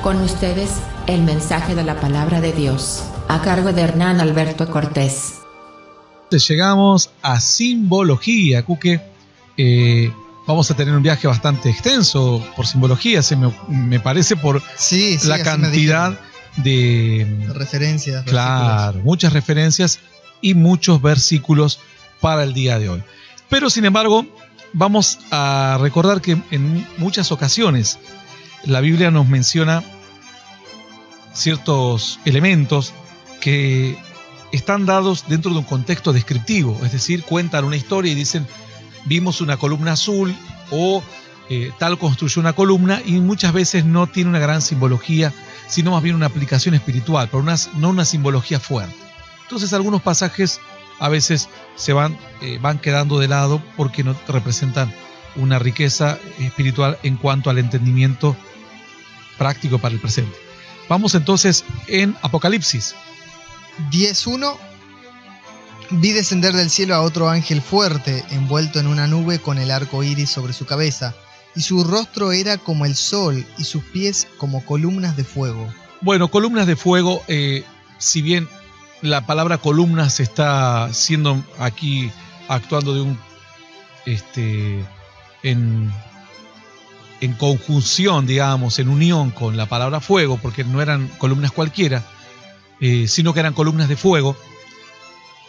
Con ustedes, el mensaje de la palabra de Dios, a cargo de Hernán Alberto Cortés. Llegamos a simbología, Cuque. Vamos a tener un viaje bastante extenso por simbología, me parece, por la cantidad de referencias. Claro, muchas referencias y muchos versículos para el día de hoy. Pero sin embargo, vamos a recordar que en muchas ocasiones la Biblia nos menciona ciertos elementos que están dados dentro de un contexto descriptivo, es decir, cuentan una historia y dicen, vimos una columna azul o tal construyó una columna, y muchas veces no tiene una gran simbología, sino más bien una aplicación espiritual, pero no una simbología fuerte. Entonces algunos pasajes a veces se van quedando de lado porque no representan una riqueza espiritual en cuanto al entendimiento práctico para el presente. Vamos entonces en Apocalipsis 10:1. Vi descender del cielo a otro ángel fuerte, envuelto en una nube con el arco iris sobre su cabeza, y su rostro era como el sol, y sus pies como columnas de fuego. Bueno, columnas de fuego, si bien la palabra columnas está siendo aquí actuando de en conjunción, digamos, en unión con la palabra fuego, porque no eran columnas cualquiera, sino que eran columnas de fuego,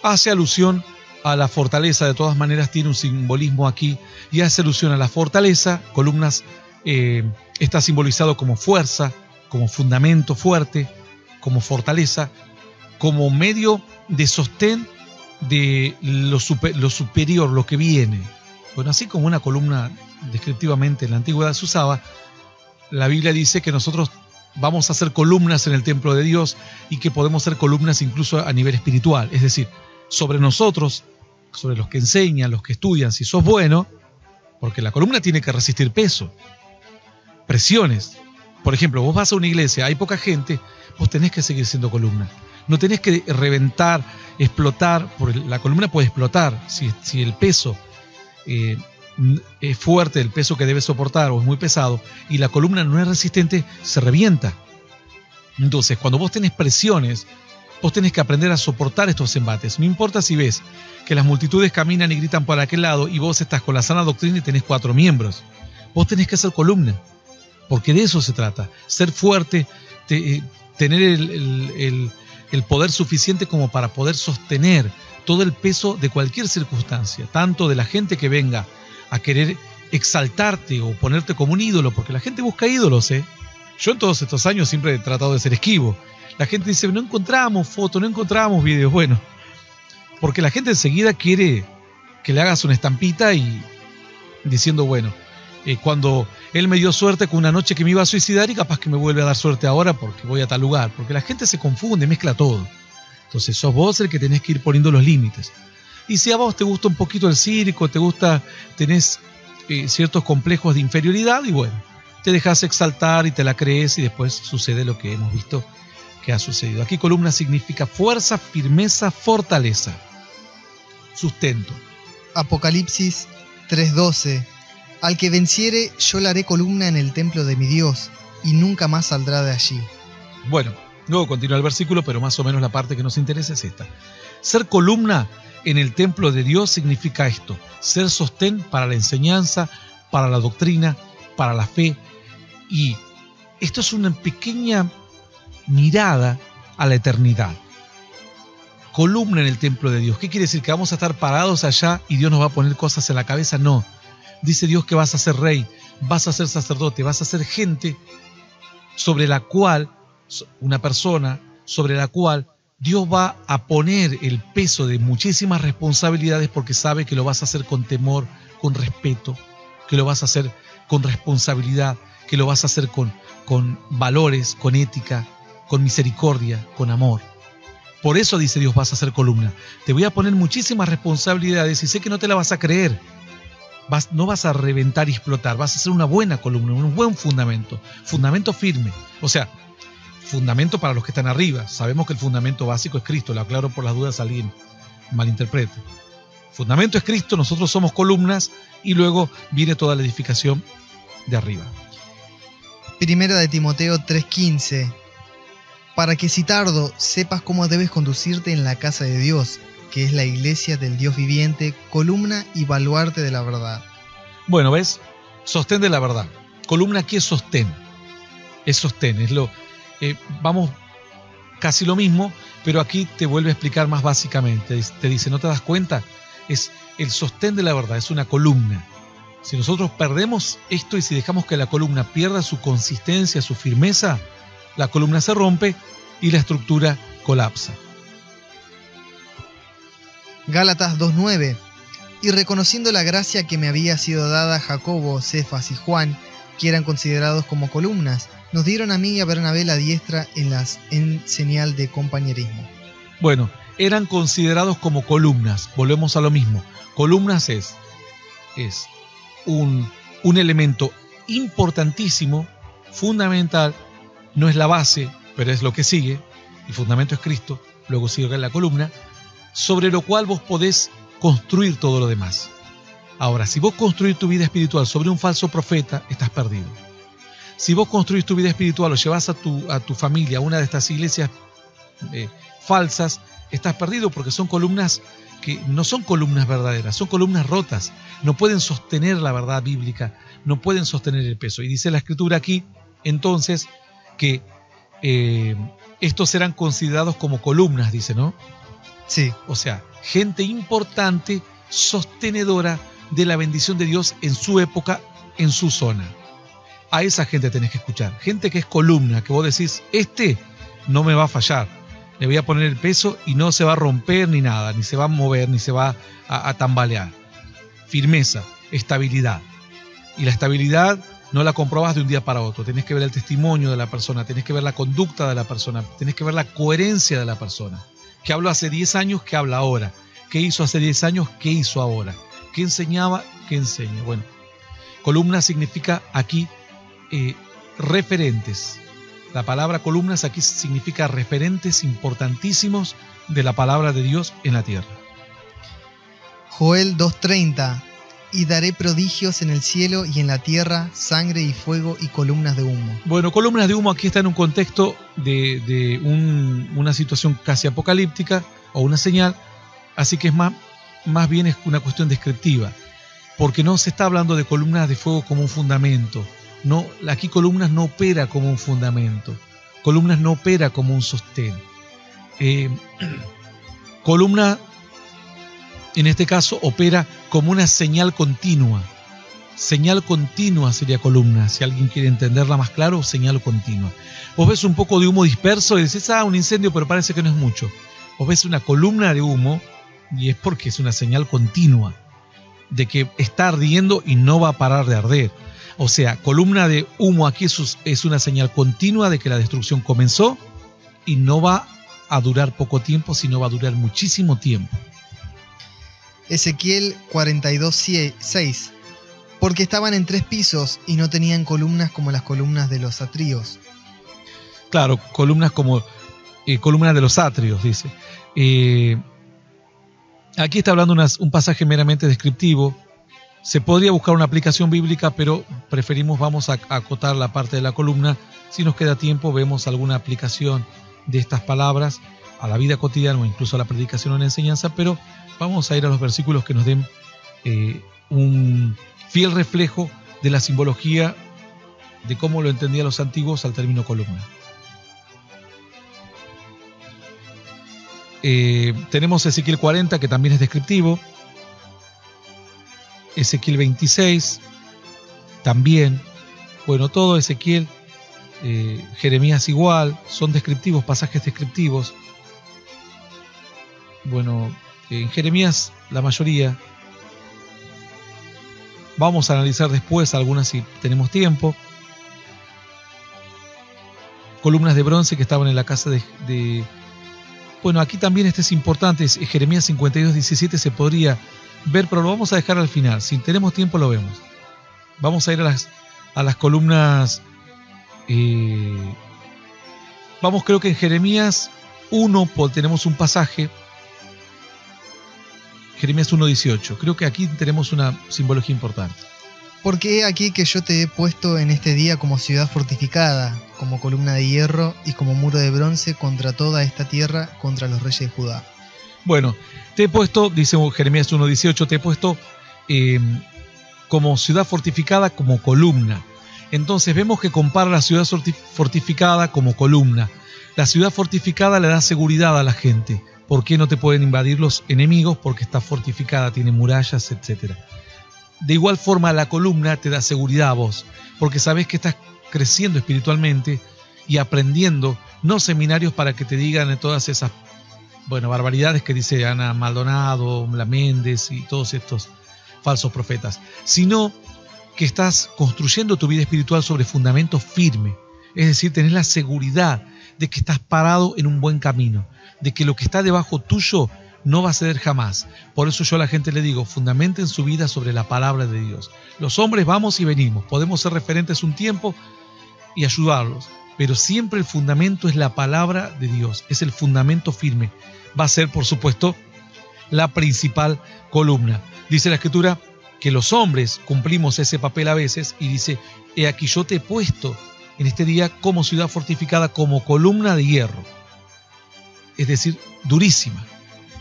hace alusión a la fortaleza. De todas maneras tiene un simbolismo aquí y hace alusión a la fortaleza. Columnas está simbolizado como fuerza, como fundamento fuerte, como fortaleza, como medio de sostén de lo superior, lo que viene. Bueno, así como una columna descriptivamente en la antigüedad se usaba, la Biblia dice que nosotros vamos a ser columnas en el templo de Dios y que podemos ser columnas incluso a nivel espiritual. Es decir, sobre nosotros, sobre los que enseñan, los que estudian, si sos bueno, porque la columna tiene que resistir peso, presiones. Por ejemplo, vos vas a una iglesia, hay poca gente, vos tenés que seguir siendo columna. No tenés que reventar, explotar, porque la columna puede explotar si el peso es fuerte, el peso que debe soportar, o es muy pesado, y la columna no es resistente, se revienta. Entonces, cuando vos tenés presiones, vos tenés que aprender a soportar estos embates. No importa si ves que las multitudes caminan y gritan por aquel lado y vos estás con la sana doctrina y tenés 4 miembros. Vos tenés que ser columna, porque de eso se trata. Ser fuerte, tener el poder suficiente como para poder sostener todo el peso de cualquier circunstancia, tanto de la gente que venga a querer exaltarte o ponerte como un ídolo, porque la gente busca ídolos, ¿eh? Yo en todos estos años siempre he tratado de ser esquivo. La gente dice, no encontramos fotos, no encontramos videos. Bueno, porque la gente enseguida quiere que le hagas una estampita y diciendo, bueno, cuando él me dio suerte con una noche que me iba a suicidar y capaz que me vuelve a dar suerte ahora porque voy a tal lugar. Porque la gente se confunde, mezcla todo. Entonces sos vos el que tenés que ir poniendo los límites. Y si a vos te gusta un poquito el circo, tenés ciertos complejos de inferioridad, y bueno, te dejas exaltar y te la crees y después sucede lo que hemos visto que ha sucedido. Aquí columna significa fuerza, firmeza, fortaleza, sustento. Apocalipsis 3:12. Al que venciere, yo le haré columna en el templo de mi Dios, y nunca más saldrá de allí. Bueno, luego continúa el versículo, pero más o menos la parte que nos interesa es esta. Ser columna en el templo de Dios significa esto: ser sostén para la enseñanza, para la doctrina, para la fe. Y esto es una pequeña mirada a la eternidad. Columna en el templo de Dios. ¿Qué quiere decir? ¿Que vamos a estar parados allá y Dios nos va a poner cosas en la cabeza? No. Dice Dios que vas a ser rey, vas a ser sacerdote, vas a ser gente sobre la cual, una persona sobre la cual Dios va a poner el peso de muchísimas responsabilidades, porque sabe que lo vas a hacer con temor, con respeto, que lo vas a hacer con responsabilidad, que lo vas a hacer con valores, con ética, con misericordia, con amor. Por eso dice Dios, vas a ser columna. Te voy a poner muchísimas responsabilidades y sé que no te la vas a creer. No vas a reventar y explotar, vas a ser una buena columna, un buen fundamento firme. O sea, fundamento para los que están arriba. Sabemos que el fundamento básico es Cristo, lo aclaro por las dudas a alguien malinterprete. Fundamento es Cristo, nosotros somos columnas y luego viene toda la edificación de arriba. Primera de Timoteo 3:15. Para que si tardo sepas cómo debes conducirte en la casa de Dios, que es la iglesia del Dios viviente, columna y baluarte de la verdad. Bueno, ¿ves? Sostén de la verdad. Columna aquí es sostén. Es sostén. Vamos casi lo mismo, pero aquí te vuelve a explicar más básicamente. Te dice, ¿no te das cuenta? Es el sostén de la verdad, es una columna. Si nosotros perdemos esto y si dejamos que la columna pierda su consistencia, su firmeza, la columna se rompe y la estructura colapsa. Gálatas 2:9. Y reconociendo la gracia que me había sido dada a Jacobo, Cefas y Juan, que eran considerados como columnas, nos dieron a mí y a Bernabé la diestra en señal de compañerismo. Bueno, eran considerados como columnas. Volvemos a lo mismo. Columnas es un elemento importantísimo, fundamental. No es la base, pero es lo que sigue. El fundamento es Cristo, luego sigue la columna, sobre lo cual vos podés construir todo lo demás. Ahora, si vos construís tu vida espiritual sobre un falso profeta, estás perdido. Si vos construís tu vida espiritual o llevas a tu familia a una de estas iglesias falsas, estás perdido porque son columnas que no son columnas verdaderas, son columnas rotas. No pueden sostener la verdad bíblica, no pueden sostener el peso. Y dice la Escritura aquí, entonces, que estos serán considerados como columnas, dice, ¿no? Sí. O sea, gente importante, sostenedora de la bendición de Dios en su época, en su zona. A esa gente tenés que escuchar. Gente que es columna, que vos decís, no me va a fallar. Le voy a poner el peso y no se va a romper ni nada, ni se va a mover, ni se va a tambalear. Firmeza, estabilidad. Y la estabilidad no la comprobás de un día para otro. Tenés que ver el testimonio de la persona, tenés que ver la conducta de la persona, tenés que ver la coherencia de la persona. ¿Qué habló hace 10 años? ¿Qué habla ahora? ¿Qué hizo hace 10 años? ¿Qué hizo ahora? ¿Qué enseñaba? ¿Qué enseña? Bueno, columna significa aquí referentes. La palabra columnas aquí significa referentes importantísimos de la palabra de Dios en la tierra. Joel 2:30. Y daré prodigios en el cielo y en la tierra, sangre y fuego y columnas de humo. Bueno, columnas de humo aquí está en un contexto de una situación casi apocalíptica o una señal, así que es más bien es una cuestión descriptiva, porque no se está hablando de columnas de fuego como un fundamento. No, aquí columnas no opera como un fundamento, columnas no opera como un sostén. Columna, en este caso, opera como una señal continua. Señal continua sería columna. Si alguien quiere entenderla más claro, señal continua. Vos ves un poco de humo disperso y decís, un incendio, pero parece que no es mucho. Vos ves una columna de humo y es porque es una señal continua de que está ardiendo y no va a parar de arder. O sea, columna de humo aquí es una señal continua de que la destrucción comenzó y no va a durar poco tiempo, sino va a durar muchísimo tiempo. Ezequiel 42:6. Porque estaban en 3 pisos y no tenían columnas como las columnas de los atrios. Claro, columnas como columnas de los atrios, dice. Aquí está hablando un pasaje meramente descriptivo. Se podría buscar una aplicación bíblica, pero vamos a acotar la parte de la columna. Si nos queda tiempo, vemos alguna aplicación de estas palabras a la vida cotidiana o incluso a la predicación o la enseñanza, pero vamos a ir a los versículos que nos den un fiel reflejo de la simbología de cómo lo entendían los antiguos al término columna. Tenemos Ezequiel 40, que también es descriptivo. Ezequiel 26, también. Bueno, todo Ezequiel, Jeremías igual, son descriptivos, pasajes descriptivos. Bueno, en Jeremías la mayoría. Vamos a analizar después algunas si tenemos tiempo. Columnas de bronce que estaban en la casa de... Bueno, aquí también este es importante, Jeremías 52:17 se podría ver, pero lo vamos a dejar al final. Si tenemos tiempo lo vemos. Vamos a ir a las columnas. Vamos, creo que en Jeremías 1 tenemos un pasaje. Jeremías 1:18. Creo que aquí tenemos una simbología importante. Porque he aquí que yo te he puesto en este día como ciudad fortificada, como columna de hierro y como muro de bronce contra toda esta tierra, contra los reyes de Judá. Bueno, te he puesto, dice Jeremías 1:18, te he puesto como ciudad fortificada, como columna. Entonces vemos que compara la ciudad fortificada como columna. La ciudad fortificada le da seguridad a la gente. ¿Por qué no te pueden invadir los enemigos? Porque está fortificada, tiene murallas, etc. De igual forma, la columna te da seguridad a vos, porque sabés que estás creciendo espiritualmente y aprendiendo, no seminarios para que te digan todas esas barbaridades que dice Ana Maldonado, La Méndez y todos estos falsos profetas, sino que estás construyendo tu vida espiritual sobre fundamento firme. Es decir, tenés la seguridad de que estás parado en un buen camino, de que lo que está debajo tuyo no va a ceder jamás. Por eso yo a la gente le digo, fundamenten su vida sobre la palabra de Dios. Los hombres vamos y venimos, podemos ser referentes un tiempo y ayudarlos, pero siempre el fundamento es la palabra de Dios, es el fundamento firme. Va a ser, por supuesto, la principal columna. Dice la Escritura que los hombres cumplimos ese papel a veces y dice, he aquí yo te he puesto en este día como ciudad fortificada, como columna de hierro. Es decir, durísima.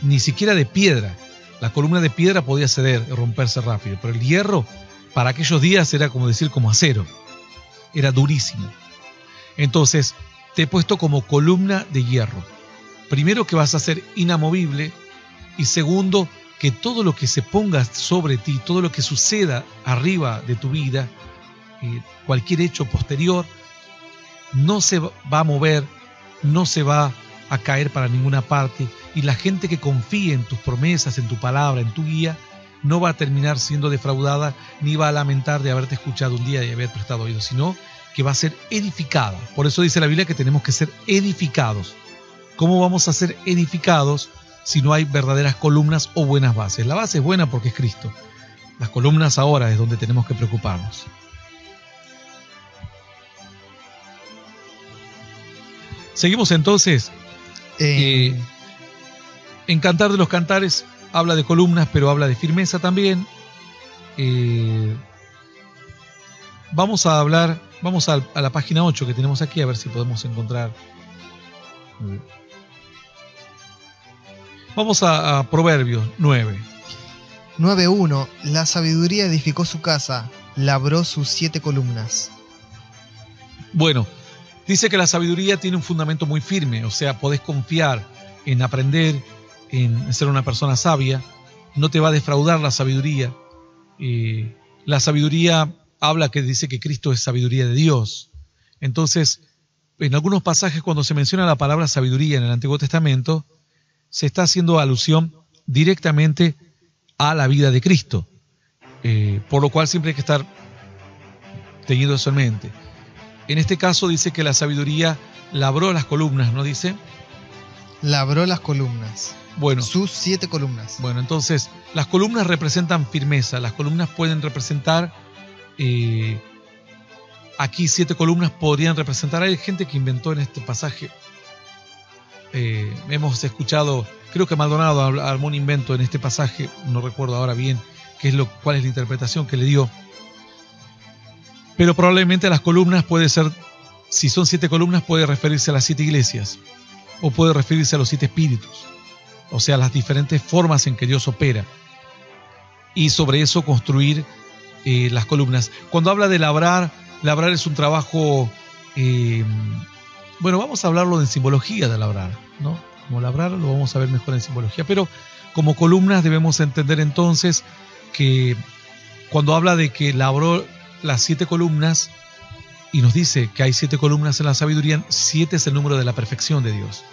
Ni siquiera de piedra. La columna de piedra podía ceder, romperse rápido, pero el hierro para aquellos días era como decir como acero, era durísimo. Entonces te he puesto como columna de hierro. Primero, que vas a ser inamovible, y segundo, que todo lo que se ponga sobre ti, todo lo que suceda arriba de tu vida, cualquier hecho posterior, no se va a mover, no se va a caer para ninguna parte, y la gente que confíe en tus promesas, en tu palabra, en tu guía, no va a terminar siendo defraudada, ni va a lamentar de haberte escuchado un día y haber prestado oído, sino que va a ser edificada. Por eso dice la Biblia que tenemos que ser edificados. ¿Cómo vamos a ser edificados si no hay verdaderas columnas o buenas bases? La base es buena porque es Cristo. Las columnas ahora es donde tenemos que preocuparnos. Seguimos entonces. En Cantar de los Cantares habla de columnas, pero habla de firmeza también. Vamos a la página 8 que tenemos aquí, a ver si podemos encontrar. Vamos a Proverbios 9. 9:1. La sabiduría edificó su casa, labró sus 7 columnas. Bueno, dice que la sabiduría tiene un fundamento muy firme, o sea, podés confiar en aprender, en ser una persona sabia. No te va a defraudar la sabiduría. La sabiduría dice que Cristo es sabiduría de Dios. Entonces, en algunos pasajes cuando se menciona la palabra sabiduría en el Antiguo Testamento, se está haciendo alusión directamente a la vida de Cristo. Por lo cual siempre hay que estar teniendo eso en mente. En este caso dice que la sabiduría labró las columnas, ¿no dice? Labró las columnas. Bueno, sus 7 columnas. Bueno, entonces, las columnas representan firmeza. Las columnas pueden representar, aquí 7 columnas podrían representar. Hay gente que inventó en este pasaje. Hemos escuchado, creo que Maldonado armó un invento en este pasaje, no recuerdo ahora bien cuál es la interpretación que le dio. Pero probablemente las columnas puede ser, si son 7 columnas, puede referirse a las 7 iglesias, o puede referirse a los 7 espíritus, o sea, las diferentes formas en que Dios opera, y sobre eso construir las columnas. Cuando habla de labrar es un trabajo, bueno, vamos a hablarlo en simbología de labrar, ¿no? Como labrar lo vamos a ver mejor en simbología, pero como columnas debemos entender entonces que cuando habla de que labró las 7 columnas y nos dice que hay 7 columnas en la sabiduría, 7 es el número de la perfección de Dios.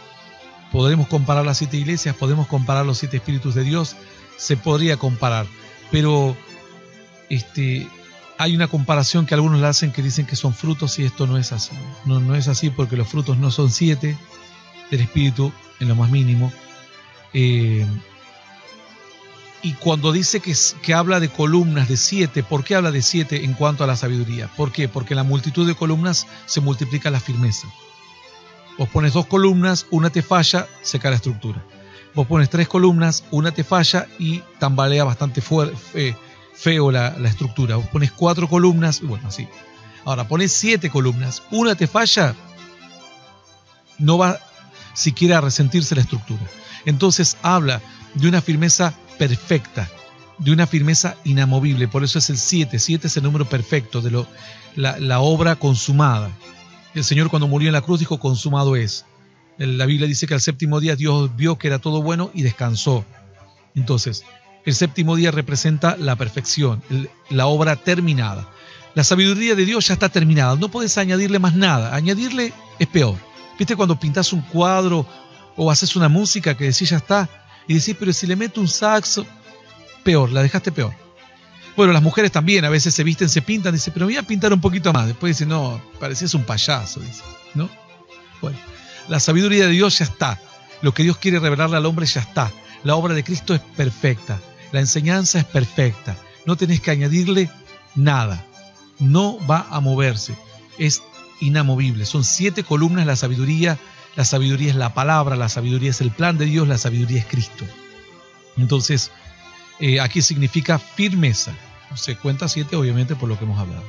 Podremos comparar las 7 iglesias, podemos comparar los 7 espíritus de Dios, se podría comparar, pero hay una comparación que algunos la hacen que dicen que son frutos y esto no es así. No es así porque los frutos no son 7 del espíritu en lo más mínimo. Y cuando dice que habla de columnas de 7, ¿por qué habla de 7 en cuanto a la sabiduría? ¿Por qué? Porque en la multitud de columnas se multiplica la firmeza. Vos pones 2 columnas, una te falla, se cae la estructura. Vos pones 3 columnas, una te falla y tambalea bastante feo la estructura. Vos pones 4 columnas, bueno, así. Ahora, pones 7 columnas, una te falla, no va siquiera a resentirse la estructura. Entonces habla de una firmeza perfecta, de una firmeza inamovible. Por eso es el 7. 7 es el número perfecto de la obra consumada. El Señor, cuando murió en la cruz, dijo: consumado es. La Biblia dice que al séptimo día Dios vio que era todo bueno y descansó. Entonces, el séptimo día representa la perfección, la obra terminada. La sabiduría de Dios ya está terminada. No puedes añadirle más nada. Añadirle es peor. ¿Viste cuando pintas un cuadro o haces una música que decís ya está? Y decís, pero si le meto un saxo, peor, la dejaste peor. Bueno, las mujeres también a veces se visten, se pintan, dicen, pero voy a pintar un poquito más. Después dicen, no, parecías un payaso, dice, ¿no? Bueno, la sabiduría de Dios ya está. Lo que Dios quiere revelarle al hombre ya está. La obra de Cristo es perfecta. La enseñanza es perfecta. No tenés que añadirle nada. No va a moverse. Es inamovible. Son 7 columnas la sabiduría. La sabiduría es la palabra, la sabiduría es el plan de Dios, la sabiduría es Cristo. Entonces, aquí significa firmeza. Se cuenta 7, obviamente, por lo que hemos hablado.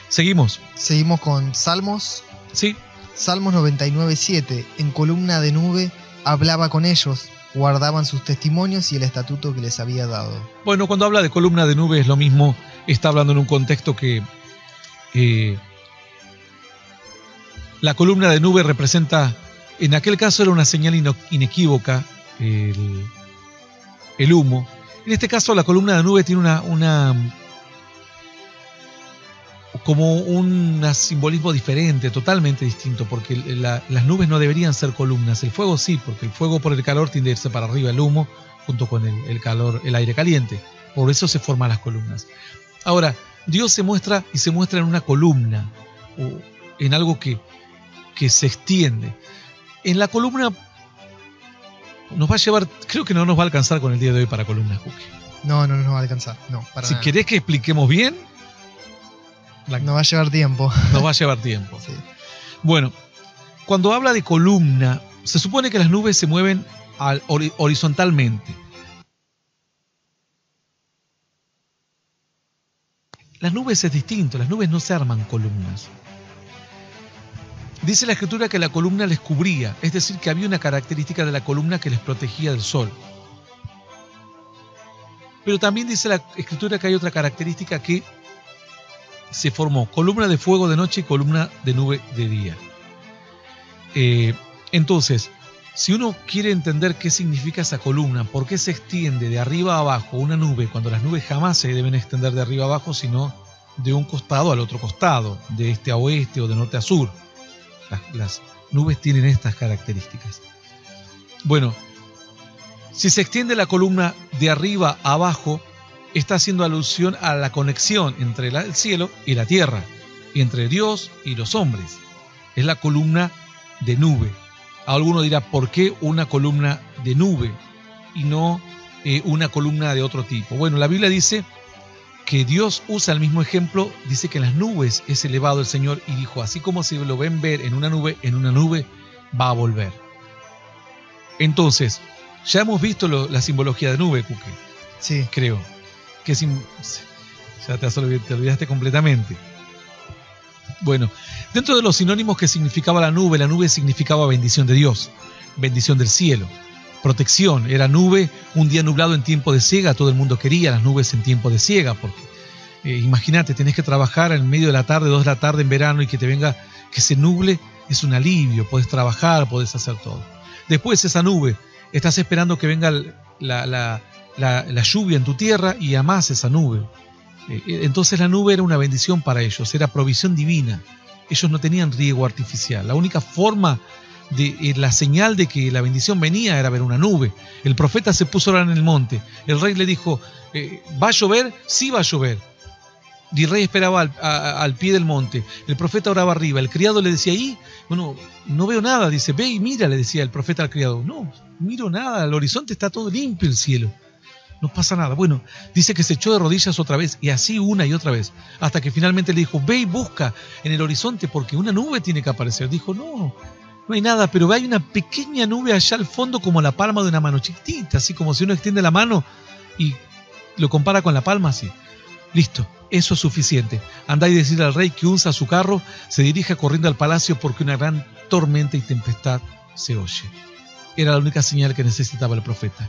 Seguimos. Seguimos con Salmos. Sí. Salmos 99:7. En columna de nube hablaba con ellos, guardaban sus testimonios y el estatuto que les había dado. Bueno, cuando habla de columna de nube es lo mismo. Está hablando en un contexto que la columna de nube representa, en aquel caso era una señal inequívoca, el humo. En este caso la columna de nube tiene como un simbolismo diferente, totalmente distinto, porque las nubes no deberían ser columnas. El fuego sí, porque el fuego por el calor tiende a irse para arriba, el humo junto con el calor, el aire caliente. Por eso se forman las columnas. Ahora, Dios se muestra y se muestra en una columna, o en algo que se extiende. En la columna nos va a llevar, creo que no nos va a alcanzar con el día de hoy para columnas, Cookie. No nos va a alcanzar, no, para si nada. querés que expliquemos bien, nos va a llevar tiempo. Nos va a llevar tiempo. Sí. Bueno, cuando habla de columna, se supone que las nubes se mueven horizontalmente. Las nubes es distinto, las nubes no se arman columnas. Dice la Escritura que la columna les cubría, es decir, que había una característica de la columna que les protegía del sol. Pero también dice la Escritura que hay otra característica que se formó: columna de fuego de noche y columna de nube de día. Entonces, si uno quiere entender qué significa esa columna, por qué se extiende de arriba a abajo una nube, cuando las nubes jamás se deben extender de arriba a abajo, sino de un costado al otro costado, de este a oeste o de norte a sur. Las nubes tienen estas características. Bueno, si se extiende la columna de arriba a abajo, está haciendo alusión a la conexión entre el cielo y la tierra, entre Dios y los hombres. Es la columna de nube. Alguno dirá, ¿por qué una columna de nube y no una columna de otro tipo? Bueno, la Biblia dice que Dios usa el mismo ejemplo. Dice que en las nubes es elevado el Señor y dijo, así como se lo ven ver en una nube va a volver. Entonces, ya hemos visto la simbología de nube, Cookie. Sí. Creo. Ya te olvidaste completamente. Bueno, dentro de los sinónimos que significaba la nube significaba bendición de Dios, bendición del cielo, protección. Era nube, un día nublado en tiempo de siega, todo el mundo quería las nubes en tiempo de siega, porque imagínate, tenés que trabajar en medio de la tarde, 2 de la tarde en verano, y que te venga, que se nuble, es un alivio, podés trabajar, podés hacer todo. Después esa nube, estás esperando que venga la lluvia en tu tierra y amás esa nube. Entonces la nube era una bendición para ellos, era provisión divina. Ellos no tenían riego artificial. La única forma la señal de que la bendición venía era ver una nube. El profeta se puso a orar en el monte. El rey le dijo, ¿va a llover? Sí va a llover. Y el rey esperaba al pie del monte. El profeta oraba arriba. El criado le decía, bueno, no veo nada. Dice, ve y mira, le decía el profeta al criado. No miro nada, el horizonte está todo limpio, el cielo. No pasa nada. Bueno, dice que se echó de rodillas otra vez, y así una y otra vez, hasta que finalmente le dijo, ve y busca en el horizonte porque una nube tiene que aparecer. Dijo, no hay nada, pero hay una pequeña nube allá al fondo, como la palma de una mano chiquitita, así como si uno extiende la mano, Y lo compara con la palma, sí. Listo, eso es suficiente. Andá y decirle al rey que unza su carro, se dirija corriendo al palacio porque una gran tormenta y tempestad se oye. Era la única señal que necesitaba el profeta.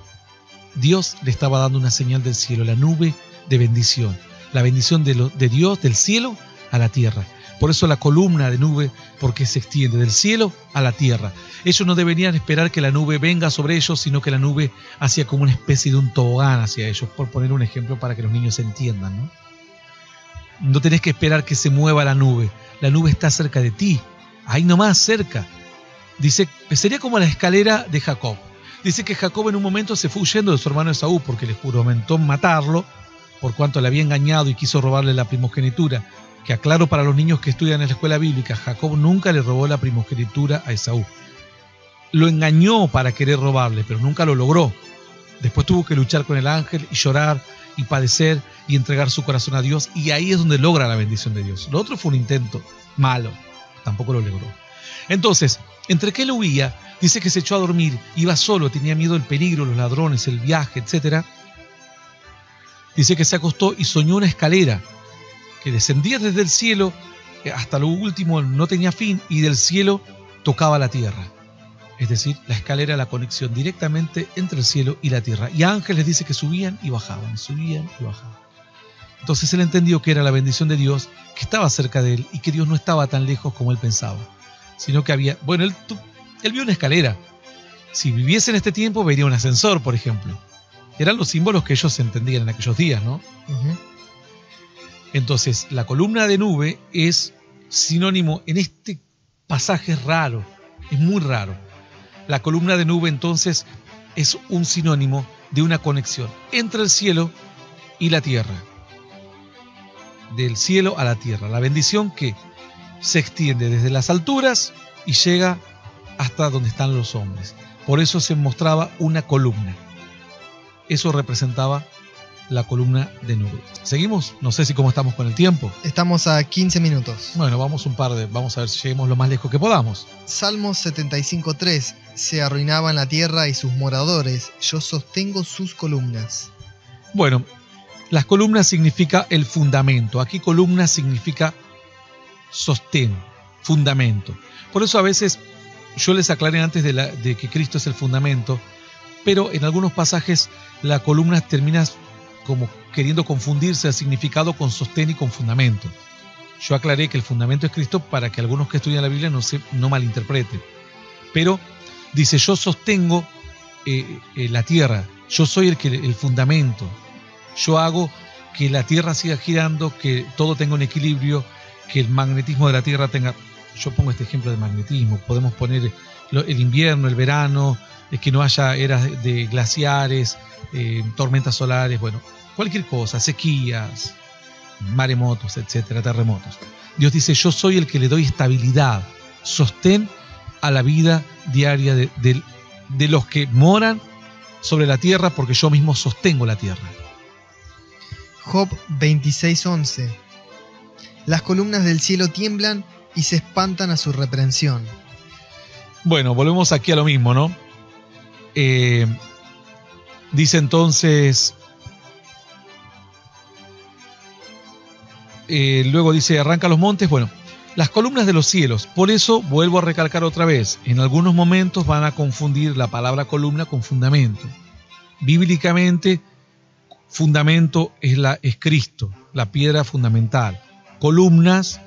Dios le estaba dando una señal del cielo, la nube de bendición. La bendición de Dios, del cielo a la tierra. Por eso la columna de nube, porque se extiende del cielo a la tierra. Ellos no deberían esperar que la nube venga sobre ellos, sino que la nube hacía como una especie de un tobogán hacia ellos, por poner un ejemplo para que los niños entiendan, ¿no? No tenés que esperar que se mueva la nube está cerca de ti, ahí nomás cerca. Dice, sería como la escalera de Jacob. Dice que Jacob en un momento se fue huyendo de su hermano Esaú porque le juramentó matarlo, por cuanto le había engañado y quiso robarle la primogenitura. Que aclaro para los niños que estudian en la escuela bíblica, Jacob nunca le robó la primogenitura a Esaú. Lo engañó para querer robarle, pero nunca lo logró. Después tuvo que luchar con el ángel y llorar y padecer y entregar su corazón a Dios, y ahí es donde logra la bendición de Dios. Lo otro fue un intento malo, tampoco lo logró. Entonces, ¿entre qué lo huía? Dice que se echó a dormir, iba solo, tenía miedo del peligro, los ladrones, el viaje, etc. Dice que se acostó y soñó una escalera que descendía desde el cielo hasta lo último, no tenía fin, y del cielo tocaba la tierra. Es decir, la escalera era la conexión directamente entre el cielo y la tierra. Y ángeles dice que subían y bajaban, subían y bajaban. Entonces él entendió que era la bendición de Dios, que estaba cerca de él y que Dios no estaba tan lejos como él pensaba, sino que había, bueno, él vio una escalera. Si viviese en este tiempo vería un ascensor, por ejemplo. Eran los símbolos que ellos entendían en aquellos días, ¿no? Uh-huh. Entonces, la columna de nube es sinónimo, en este pasaje es raro, es muy raro. La columna de nube entonces es un sinónimo de una conexión entre el cielo y la tierra. Del cielo a la tierra. La bendición que se extiende desde las alturas y llega hasta donde están los hombres. Por eso se mostraba una columna. Eso representaba la columna de nube. ¿Seguimos? No sé si cómo estamos con el tiempo. Estamos a 15 minutos. Bueno, vamos a ver si lleguemos lo más lejos que podamos. Salmos 75:3. Se arruinaban la tierra y sus moradores. Yo sostengo sus columnas. Bueno, las columnas significa el fundamento. Aquí columna significa sostén, fundamento. Por eso a veces yo les aclaré antes de que Cristo es el fundamento, pero en algunos pasajes la columna termina como queriendo confundirse el significado con sostén y con fundamento. Yo aclaré que el fundamento es Cristo para que algunos que estudian la Biblia no malinterpreten. Pero dice, yo sostengo la tierra, yo soy el fundamento, yo hago que la tierra siga girando, que todo tenga un equilibrio, que el magnetismo de la tierra tenga... Yo pongo este ejemplo de magnetismo, podemos poner el invierno, el verano, que no haya eras de glaciares, tormentas solares, bueno, cualquier cosa, sequías, maremotos, etcétera, terremotos. Dios dice, yo soy el que le doy estabilidad, sostén a la vida diaria de los que moran sobre la tierra, porque yo mismo sostengo la tierra. Job 26:11. Las columnas del cielo tiemblan y se espantan a su reprensión. Bueno, volvemos aquí a lo mismo, ¿no? Dice entonces, luego dice, arranca los montes, bueno, las columnas de los cielos. Por eso vuelvo a recalcar otra vez, en algunos momentos van a confundir la palabra columna con fundamento. Bíblicamente, fundamento es Cristo, la piedra fundamental. Columnas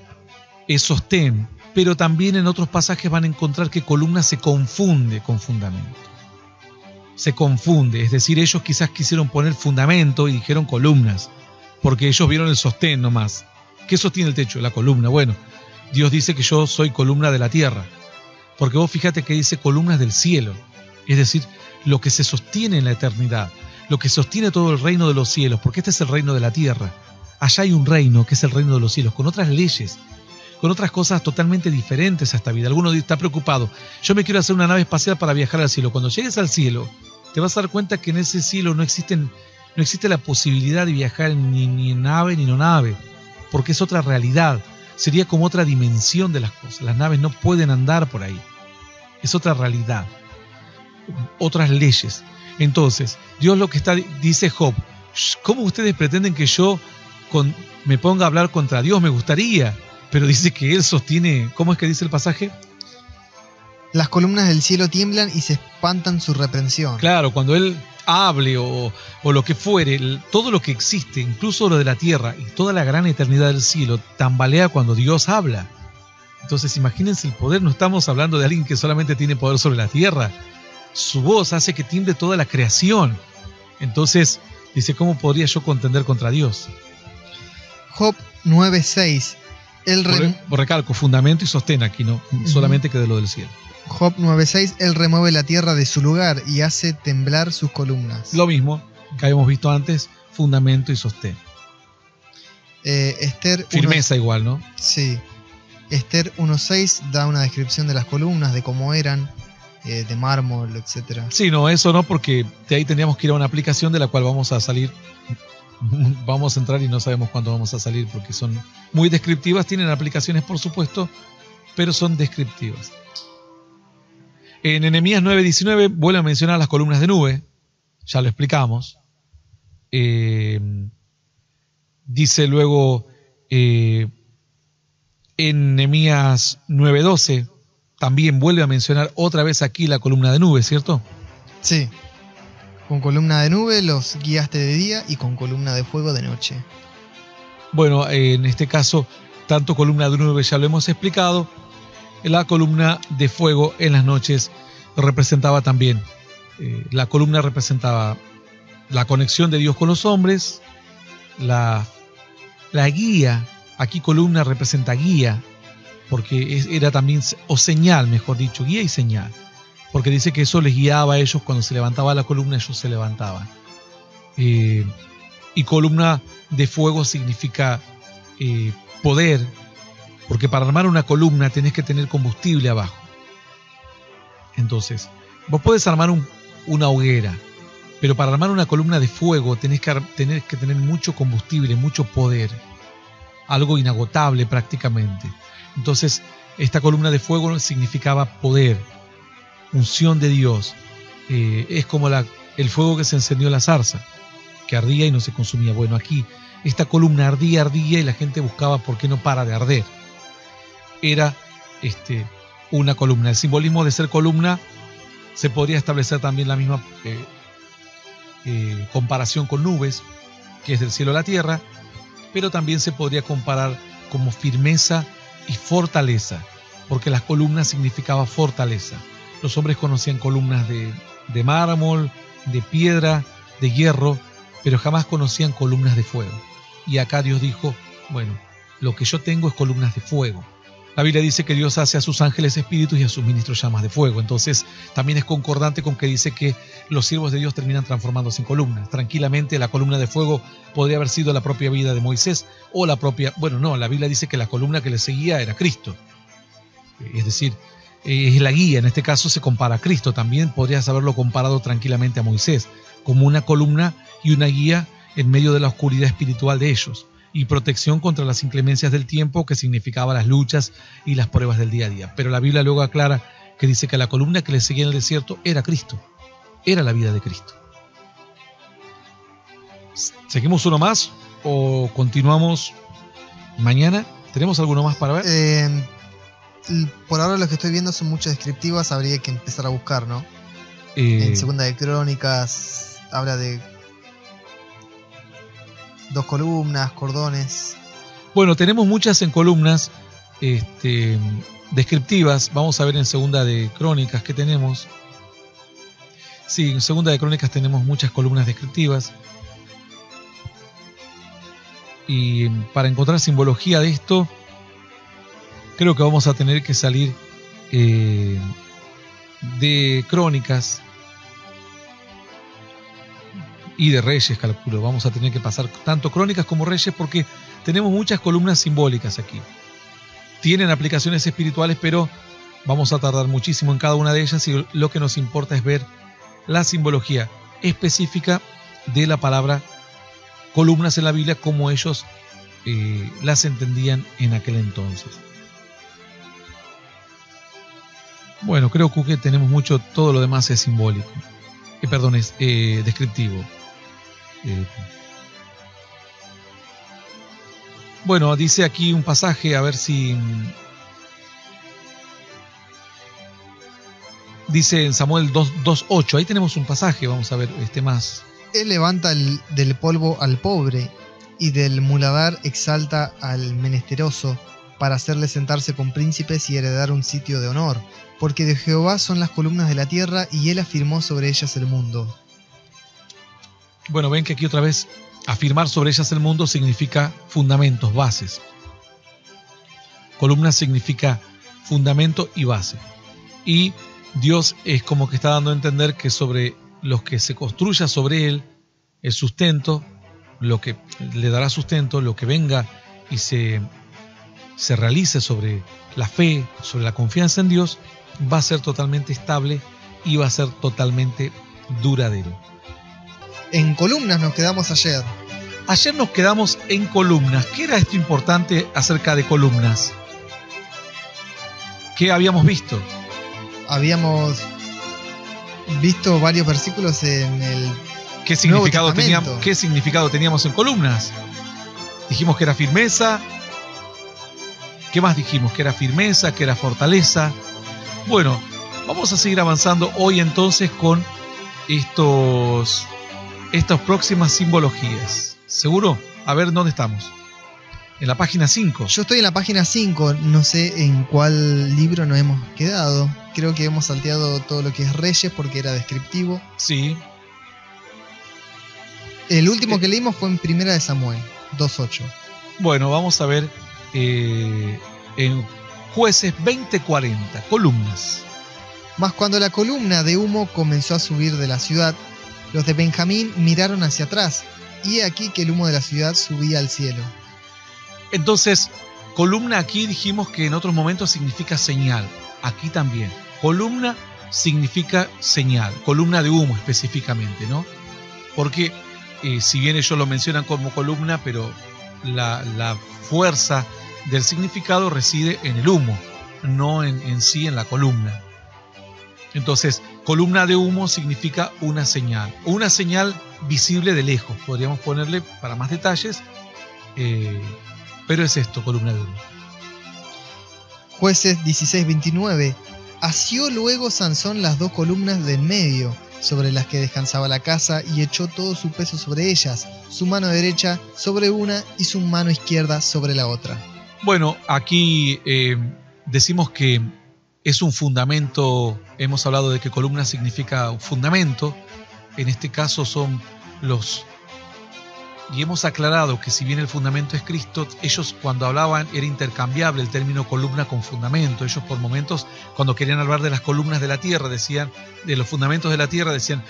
es sostén, pero también en otros pasajes van a encontrar que columna se confunde con fundamento. Se confunde, es decir, ellos quizás quisieron poner fundamento y dijeron columnas, porque ellos vieron el sostén nomás. ¿Qué sostiene el techo? La columna. Bueno, Dios dice que yo soy columna de la tierra, porque vos fíjate que dice columnas del cielo, es decir, lo que se sostiene en la eternidad, lo que sostiene todo el reino de los cielos, porque este es el reino de la tierra. Allá hay un reino que es el reino de los cielos, con otras leyes, con otras cosas totalmente diferentes a esta vida. Alguno está preocupado, yo me quiero hacer una nave espacial para viajar al cielo. Cuando llegues al cielo, te vas a dar cuenta que en ese cielo no existe la posibilidad de viajar ni en nave ni no nave, porque es otra realidad, sería como otra dimensión de las cosas. Las naves no pueden andar por ahí, es otra realidad, otras leyes. Entonces, Dios dice Job, ¿cómo ustedes pretenden que yo me ponga a hablar contra Dios? Me gustaría, pero dice que Él sostiene, ¿cómo es que dice el pasaje? Las columnas del cielo tiemblan y se espantan su reprensión. Claro, cuando Él hable o lo que fuere, todo lo que existe, incluso lo de la tierra y toda la gran eternidad del cielo, tambalea cuando Dios habla. Entonces imagínense el poder, no estamos hablando de alguien que solamente tiene poder sobre la tierra. Su voz hace que tiemble toda la creación. Entonces dice, ¿cómo podría yo contender contra Dios? Job 9:6. Recalco, fundamento y sostén aquí, no solamente que de lo del cielo. Job 9:6, Él remueve la tierra de su lugar y hace temblar sus columnas. Lo mismo que habíamos visto antes, fundamento y sostén. Esther Firmeza igual, ¿no? Sí. Esther 1:6 da una descripción de las columnas, de cómo eran, de mármol, etc. Sí, no, eso no, porque de ahí tendríamos que ir a una aplicación de la cual vamos a salir. Vamos a entrar y no sabemos cuándo vamos a salir porque son muy descriptivas, tienen aplicaciones por supuesto, pero son descriptivas. En Nehemías 9:19 vuelve a mencionar las columnas de nube, ya lo explicamos. Dice luego en Nehemías 9:12 también vuelve a mencionar otra vez aquí la columna de nube, ¿cierto? Sí. Con columna de nube los guiaste de día y con columna de fuego de noche. Bueno, en este caso, tanto columna de nube ya lo hemos explicado. La columna de fuego en las noches representaba también, la columna representaba la conexión de Dios con los hombres, la guía. Aquí columna representa guía, porque era también, o señal, mejor dicho, guía y señal. Porque dice que eso les guiaba a ellos cuando se levantaba la columna, ellos se levantaban. Y columna de fuego significa poder, porque para armar una columna tenés que tener combustible abajo. Entonces, vos podés armar una hoguera, pero para armar una columna de fuego tenés que tener mucho combustible, mucho poder, algo inagotable prácticamente. Entonces, esta columna de fuego significaba poder, unción de Dios. Es como el fuego que se encendió en la zarza, que ardía y no se consumía. Bueno, aquí esta columna ardía y la gente buscaba por qué no para de arder. Era una columna. El simbolismo de ser columna se podría establecer también la misma comparación con nubes, que es del cielo a la tierra, pero también se podría comparar como firmeza y fortaleza, porque las columnas significaban fortaleza. Los hombres conocían columnas de mármol, de piedra, de hierro, pero jamás conocían columnas de fuego. Y acá Dios dijo, bueno, lo que yo tengo es columnas de fuego. La Biblia dice que Dios hace a sus ángeles espíritus y a sus ministros llamas de fuego. Entonces también es concordante con que dice que los siervos de Dios terminan transformándose en columnas. Tranquilamente la columna de fuego podría haber sido la propia vida de Moisés o la Biblia dice que la columna que le seguía era Cristo. Es decir, es la guía. En este caso se compara a Cristo. También podrías haberlo comparado tranquilamente a Moisés, como una columna y una guía en medio de la oscuridad espiritual de ellos, y protección contra las inclemencias del tiempo, que significaba las luchas y las pruebas del día a día. Pero la Biblia luego aclara que dice que la columna que le seguía en el desierto era Cristo, era la vida de Cristo. ¿Seguimos uno más o continuamos mañana? ¿Tenemos alguno más para ver? Por ahora los que estoy viendo son muchas descriptivas, habría que empezar a buscar, ¿no? En Segunda de Crónicas habla de 2 columnas, cordones. Bueno, tenemos muchas en columnas descriptivas. Vamos a ver en Segunda de Crónicas qué tenemos. Sí, en Segunda de Crónicas tenemos muchas columnas descriptivas. Y para encontrar simbología de esto, creo que vamos a tener que salir de Crónicas y de Reyes, calculo. Vamos a tener que pasar tanto Crónicas como Reyes porque tenemos muchas columnas simbólicas aquí. Tienen aplicaciones espirituales, pero vamos a tardar muchísimo en cada una de ellas y lo que nos importa es ver la simbología específica de la palabra columnas en la Biblia, como ellos las entendían en aquel entonces. Bueno, creo que tenemos mucho, todo lo demás es simbólico. Es descriptivo. Bueno, dice aquí un pasaje, a ver si... Dice en Samuel 2:8, ahí tenemos un pasaje, vamos a ver más. Él levanta del polvo al pobre, y del muladar exalta al menesteroso, para hacerle sentarse con príncipes y heredar un sitio de honor, porque de Jehová son las columnas de la tierra, y él afirmó sobre ellas el mundo. Bueno, ven que aquí otra vez, afirmar sobre ellas el mundo significa fundamentos, bases. Columna significa fundamento y base. Y Dios es como que está dando a entender que sobre los que se construya sobre él el sustento, lo que le dará sustento, lo que venga y se realice sobre la fe, sobre la confianza en Dios, va a ser totalmente estable y va a ser totalmente duradero. En columnas nos quedamos ayer. Ayer nos quedamos en columnas. ¿Qué era esto importante acerca de columnas? ¿Qué habíamos visto? Habíamos visto varios versículos en el ¿Qué significado teníamos en columnas? Dijimos que era firmeza. ¿Qué más dijimos? Que era firmeza, que era fortaleza. Bueno, vamos a seguir avanzando hoy entonces con estas próximas simbologías. ¿Seguro? A ver, ¿dónde estamos? En la página 5. Yo estoy en la página 5, no sé en cuál libro nos hemos quedado. Creo que hemos salteado todo lo que es Reyes porque era descriptivo. Sí. El último que leímos fue en 1 de Samuel, 2:8. Bueno, vamos a ver en Jueces 20:40, columnas. Mas cuando la columna de humo comenzó a subir de la ciudad, los de Benjamín miraron hacia atrás, y he aquí que el humo de la ciudad subía al cielo. Entonces, columna aquí dijimos que en otros momentos significa señal. Aquí también. Columna significa señal, columna de humo específicamente, ¿no? Porque si bien ellos lo mencionan como columna, pero la fuerza del significado reside en el humo, no en sí en la columna. Entonces, columna de humo significa una señal visible de lejos. Podríamos ponerle para más detalles, pero es esto, columna de humo. Jueces 16:29. Asió luego Sansón las dos columnas de en medio, sobre las que descansaba la casa, y echó todo su peso sobre ellas, su mano derecha sobre una y su mano izquierda sobre la otra. Bueno, aquí decimos que es un fundamento. Hemos hablado de que columna significa un fundamento. En este caso son los... Y hemos aclarado que si bien el fundamento es Cristo, ellos cuando hablaban era intercambiable el término columna con fundamento. Ellos por momentos, cuando querían hablar de las columnas de la tierra, decían, de los fundamentos de la tierra, decían,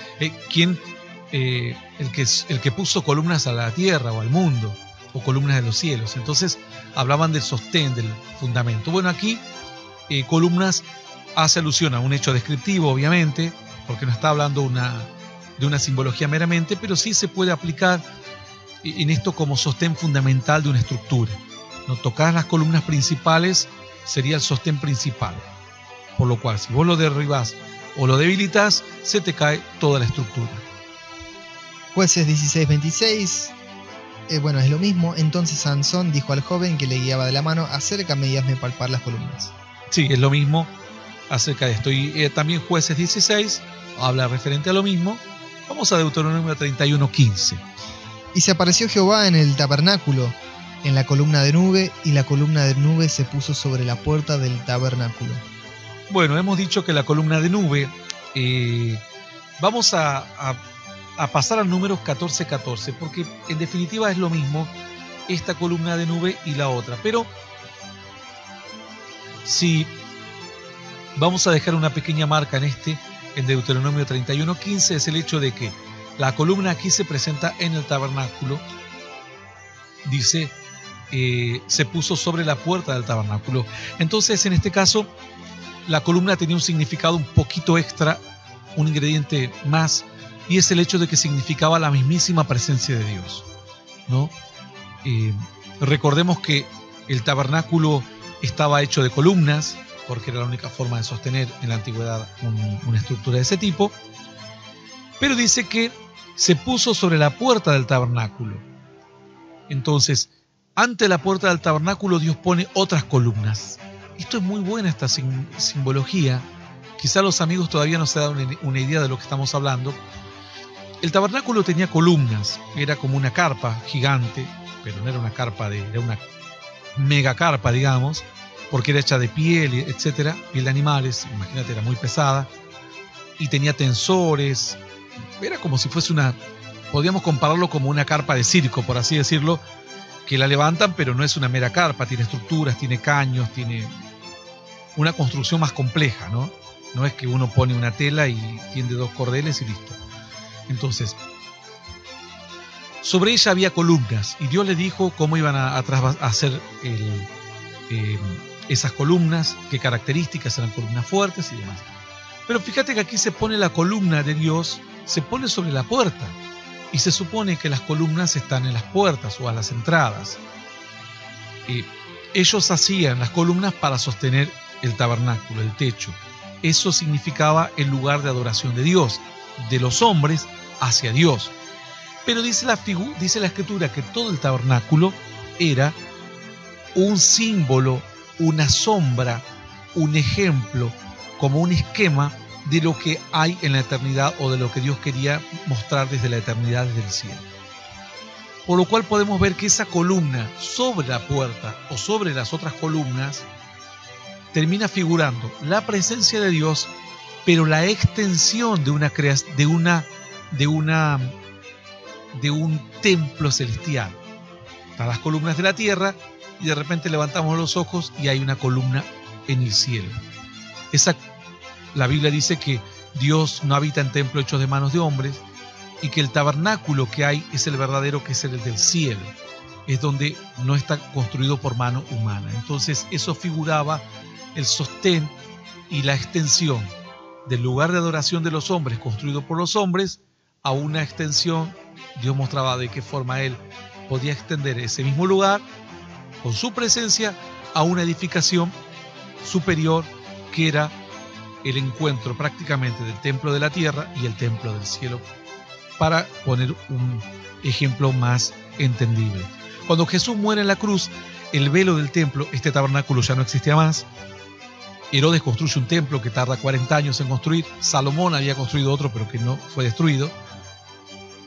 ¿quién? El que puso columnas a la tierra o al mundo, o columnas de los cielos. Entonces hablaban del sostén, del fundamento. Bueno, aquí columnas hace alusión a un hecho descriptivo, obviamente, porque no está hablando de una simbología meramente, pero sí se puede aplicar en esto como sostén fundamental de una estructura. No tocar las columnas principales sería el sostén principal, por lo cual si vos lo derribás o lo debilitas, se te cae toda la estructura. Jueces 16:26. Bueno, es lo mismo. Entonces Sansón dijo al joven que le guiaba de la mano: acércame y hazme palpar las columnas. Sí, es lo mismo acerca de esto. Y también Jueces 16 habla referente a lo mismo. Vamos a Deuteronomio 31:15. Y se apareció Jehová en el tabernáculo, en la columna de nube, y la columna de nube se puso sobre la puerta del tabernáculo. Bueno, hemos dicho que la columna de nube, vamos a pasar al número 14:14, porque en definitiva es lo mismo esta columna de nube y la otra. Pero si vamos a dejar una pequeña marca en Deuteronomio 31:15, es el hecho de que la columna aquí se presenta en el tabernáculo. Dice, se puso sobre la puerta del tabernáculo. Entonces, en este caso, la columna tenía un significado un poquito extra, un ingrediente más, y es el hecho de que significaba la mismísima presencia de Dios, ¿no? Recordemos que el tabernáculo estaba hecho de columnas, porque era la única forma de sostener en la antigüedad una estructura de ese tipo. Pero dice que se puso sobre la puerta del tabernáculo. Entonces, ante la puerta del tabernáculo Dios pone otras columnas. Esto es muy buena, esta simbología. Quizá los amigos todavía no se dan una idea de lo que estamos hablando. El tabernáculo tenía columnas, era como una carpa gigante, pero no era una carpa, era una mega carpa, digamos, porque era hecha de piel, etcétera, piel de animales, imagínate, era muy pesada, y tenía tensores, era como si fuese podríamos compararlo como una carpa de circo, por así decirlo, que la levantan, pero no es una mera carpa, tiene estructuras, tiene caños, tiene una construcción más compleja, ¿no? No es que uno pone una tela y tiende 2 cordeles y listo. Entonces, sobre ella había columnas y Dios le dijo cómo iban a hacer esas columnas, qué características, eran columnas fuertes y demás. Pero fíjate que aquí se pone la columna de Dios, se pone sobre la puerta y se supone que las columnas están en las puertas o a las entradas. Ellos hacían las columnas para sostener el tabernáculo, el techo. Eso significaba el lugar de adoración de Dios, de los hombres hacia Dios. Pero dice la Escritura que todo el tabernáculo era un símbolo, una sombra, un ejemplo, como un esquema de lo que hay en la eternidad o de lo que Dios quería mostrar desde la eternidad, desde el cielo. Por lo cual podemos ver que esa columna sobre la puerta o sobre las otras columnas termina figurando la presencia de Dios, pero la extensión de un templo celestial. Están las columnas de la tierra y de repente levantamos los ojos y hay una columna en el cielo. La Biblia dice que Dios no habita en templos hechos de manos de hombres y que el tabernáculo que hay es el verdadero, que es el del cielo. Es donde no está construido por mano humana. Entonces eso figuraba el sostén y la extensión del lugar de adoración de los hombres construido por los hombres a una extensión. Dios mostraba de qué forma Él podía extender ese mismo lugar con su presencia a una edificación superior que era el encuentro prácticamente del templo de la tierra y el templo del cielo, para poner un ejemplo más entendible. Cuando Jesús muere en la cruz, el velo del templo, este tabernáculo ya no existía más. Herodes construye un templo que tarda 40 años en construir. Salomón había construido otro, pero que no fue destruido,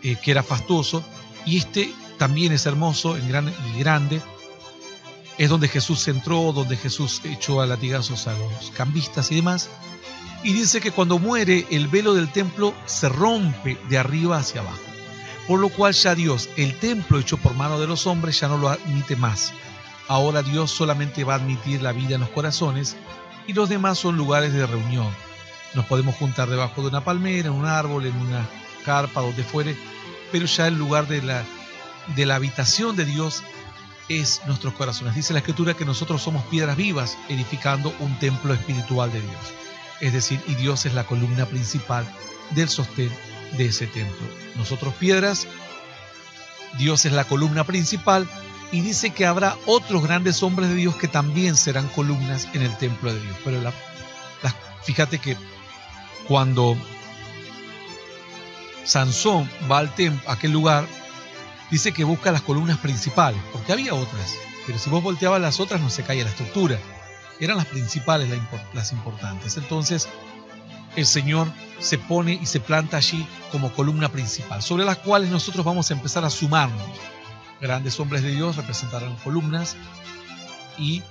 que era fastuoso. Y este también es hermoso y grande. Es donde Jesús entró, donde Jesús echó a latigazos a los cambistas y demás. Y dice que cuando muere, el velo del templo se rompe de arriba hacia abajo. Por lo cual ya Dios, el templo hecho por mano de los hombres, ya no lo admite más. Ahora Dios solamente va a admitir la vida en los corazones y los demás son lugares de reunión. Nos podemos juntar debajo de una palmera, en un árbol, en una carpa, donde fuere, pero ya el lugar de la habitación de Dios es nuestros corazones. Dice la Escritura que nosotros somos piedras vivas edificando un templo espiritual de Dios. Es decir, y Dios es la columna principal del sostén de ese templo. Nosotros piedras, Dios es la columna principal, y dice que habrá otros grandes hombres de Dios que también serán columnas en el templo de Dios. Pero fíjate que cuando Sansón va a aquel lugar, dice que busca las columnas principales, porque había otras, pero si vos volteabas las otras no se caía la estructura. Eran las principales, las importantes. Entonces el Señor se pone y se planta allí como columna principal, sobre las cuales nosotros vamos a empezar a sumarnos. Grandes hombres de Dios representarán columnas y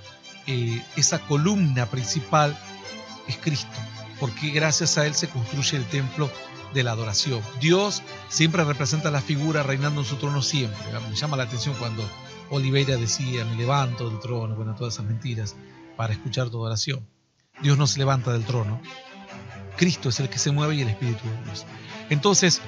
esa columna principal es Cristo, porque gracias a Él se construye el templo de la adoración. Dios siempre representa la figura reinando en su trono siempre. Me llama la atención cuando Oliveira decía: me levanto del trono, bueno, todas esas mentiras, para escuchar tu adoración. Dios no se levanta del trono. Cristo es el que se mueve y el Espíritu de Dios. Entonces,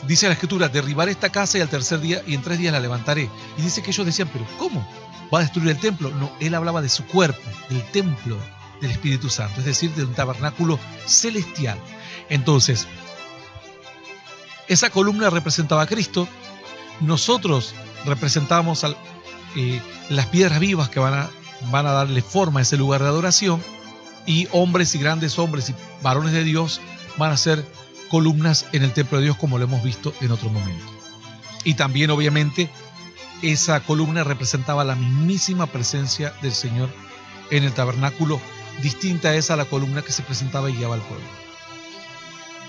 dice la Escritura: derribaré esta casa y al tercer día y en 3 días la levantaré. Y dice que ellos decían: ¿pero cómo? ¿Va a destruir el templo? No, él hablaba de su cuerpo, del templo del Espíritu Santo, es decir, de un tabernáculo celestial. Entonces, esa columna representaba a Cristo. Nosotros representamos las piedras vivas que van a darle forma a ese lugar de adoración, y hombres y grandes hombres y varones de Dios van a ser columnas en el templo de Dios, como lo hemos visto en otro momento. Y también, obviamente, esa columna representaba la mismísima presencia del Señor en el tabernáculo, distinta es a la columna que se presentaba y guiaba al pueblo.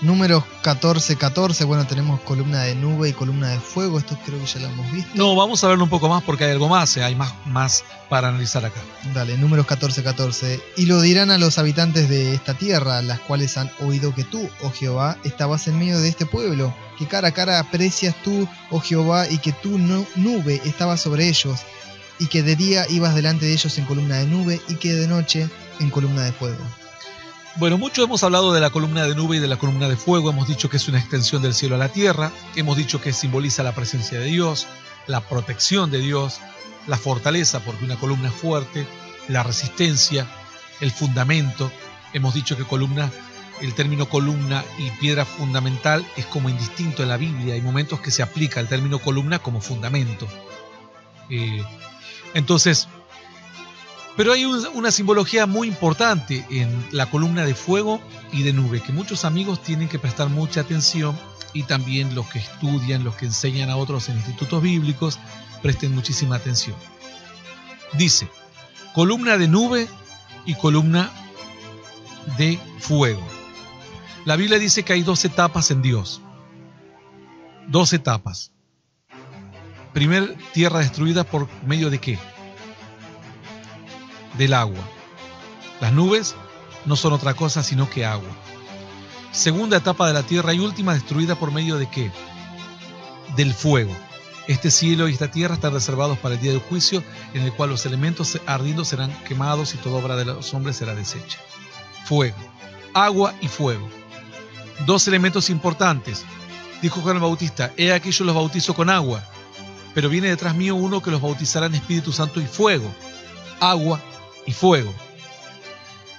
Números 14:14, bueno, tenemos columna de nube y columna de fuego, esto creo que ya lo hemos visto. No, vamos a verlo un poco más porque hay algo más, hay más para analizar acá. Dale, Números 14:14. Y lo dirán a los habitantes de esta tierra, las cuales han oído que tú, oh Jehová, estabas en medio de este pueblo, que cara a cara aprecias tú, oh Jehová, y que tu nube estaba sobre ellos, y que de día ibas delante de ellos en columna de nube, y que de noche en columna de fuego. Bueno, mucho hemos hablado de la columna de nube y de la columna de fuego. Hemos dicho que es una extensión del cielo a la tierra. Hemos dicho que simboliza la presencia de Dios, la protección de Dios, la fortaleza, porque una columna es fuerte, la resistencia, el fundamento. Hemos dicho que columna, el término columna y piedra fundamental es como indistinto en la Biblia. Hay momentos que se aplica el término columna como fundamento. Pero hay una simbología muy importante en la columna de fuego y de nube, que muchos amigos tienen que prestar mucha atención, y también los que estudian, los que enseñan a otros en institutos bíblicos, presten muchísima atención. Dice, columna de nube y columna de fuego. La Biblia dice que hay 2 etapas en Dios. 2 etapas. Primer, tierra destruida por medio de ¿qué? Del agua. Las nubes no son otra cosa sino que agua. Segunda etapa de la tierra y última, destruida por medio de ¿qué? Del fuego. Este cielo y esta tierra están reservados para el día del juicio, en el cual los elementos ardiendo serán quemados y toda obra de los hombres será deshecha. Fuego, agua y fuego. 2 elementos importantes. Dijo Juan el Bautista, he aquí yo los bautizo con agua, pero viene detrás mío uno que los bautizará en Espíritu Santo y fuego. Agua y fuego.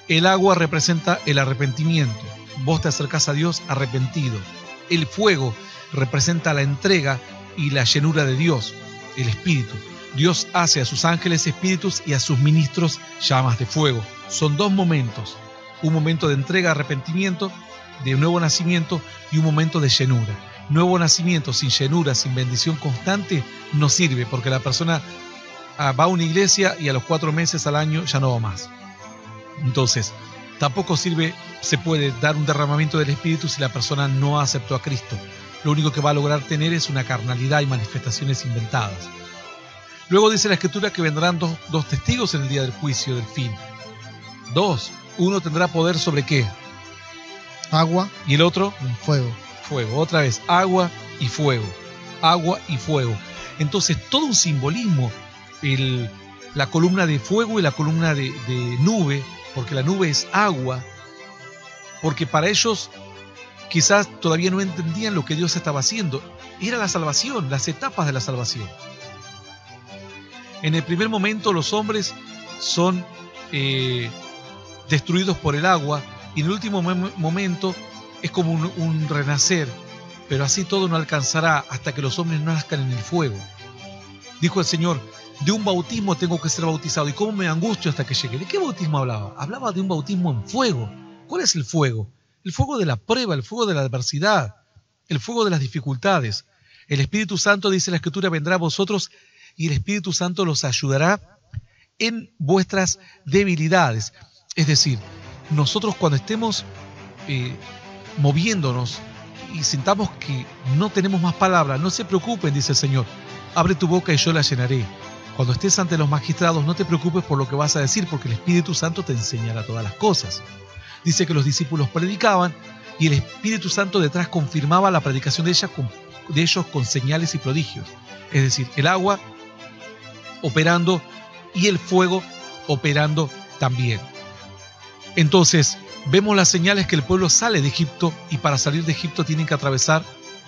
El agua representa el arrepentimiento. Vos te acercás a Dios arrepentido. El fuego representa la entrega y la llenura de Dios, el Espíritu. Dios hace a sus ángeles espíritus y a sus ministros llamas de fuego. Son 2 momentos. Un momento de entrega, arrepentimiento, de nuevo nacimiento, y un momento de llenura. Nuevo nacimiento sin llenura, sin bendición constante, no sirve, porque la persona va a una iglesia y a los 4 meses al año ya no va más. Entonces, tampoco sirve, se puede dar un derramamiento del Espíritu si la persona no aceptó a Cristo. Lo único que va a lograr tener es una carnalidad y manifestaciones inventadas. Luego dice la Escritura que vendrán dos testigos en el día del juicio, del fin. 2. Uno tendrá poder sobre ¿qué? Agua. Y el otro, fuego. Fuego. Otra vez, agua y fuego. Agua y fuego. Entonces, todo un simbolismo. La columna de fuego y la columna de nube, porque la nube es agua, porque para ellos quizás todavía no entendían lo que Dios estaba haciendo. Era la salvación, las etapas de la salvación. En el primer momento los hombres son destruidos por el agua, y en el último momento es como un renacer, pero así todo no alcanzará hasta que los hombres no nazcan en el fuego. Dijo el Señor, de un bautismo tengo que ser bautizado, y cómo me angustio hasta que llegue. ¿De qué bautismo hablaba? Hablaba de un bautismo en fuego. ¿Cuál es el fuego? El fuego de la prueba, el fuego de la adversidad, el fuego de las dificultades. El Espíritu Santo, dice la Escritura, vendrá a vosotros, y el Espíritu Santo los ayudará en vuestras debilidades. Es decir, nosotros cuando estemos moviéndonos y sintamos que no tenemos más palabras, no se preocupen, dice el Señor, abre tu boca y yo la llenaré. Cuando estés ante los magistrados, no te preocupes por lo que vas a decir, porque el Espíritu Santo te enseñará todas las cosas. Dice que los discípulos predicaban y el Espíritu Santo detrás confirmaba la predicación de ellos con señales y prodigios. Es decir, el agua operando y el fuego operando también. Entonces, vemos las señales que el pueblo sale de Egipto, y para salir de Egipto tienen que atravesar